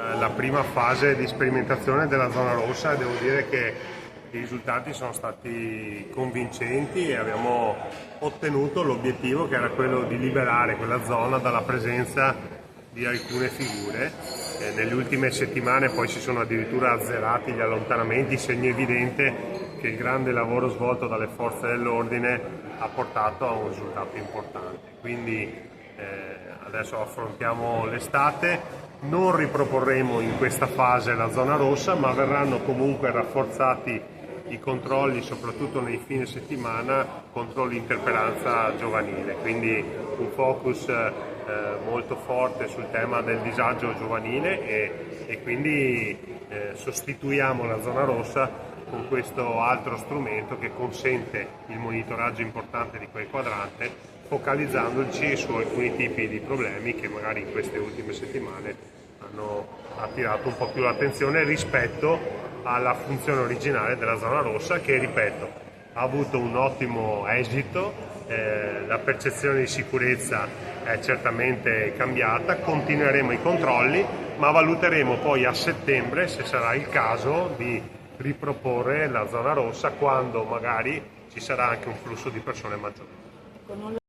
La prima fase di sperimentazione della zona rossa e devo dire che i risultati sono stati convincenti e abbiamo ottenuto l'obiettivo che era quello di liberare quella zona dalla presenza di alcune figure. Nelle ultime settimane poi si sono addirittura azzerati gli allontanamenti, segno evidente che il grande lavoro svolto dalle forze dell'ordine ha portato a un risultato importante. Quindi adesso affrontiamo l'estate, non riproporremo in questa fase la zona rossa, ma verranno comunque rafforzati i controlli, soprattutto nei fine settimana, contro l'interpellanza giovanile, quindi un focus molto forte sul tema del disagio giovanile e quindi sostituiamo la zona rossa con questo altro strumento che consente il monitoraggio importante di quel quadrante, focalizzandoci su alcuni tipi di problemi che magari in queste ultime settimane hanno attirato un po' più l'attenzione rispetto alla funzione originale della zona rossa che, ripeto, ha avuto un ottimo esito, la percezione di sicurezza è certamente cambiata, continueremo i controlli, ma valuteremo poi a settembre se sarà il caso di riproporre la zona rossa quando magari ci sarà anche un flusso di persone maggiore.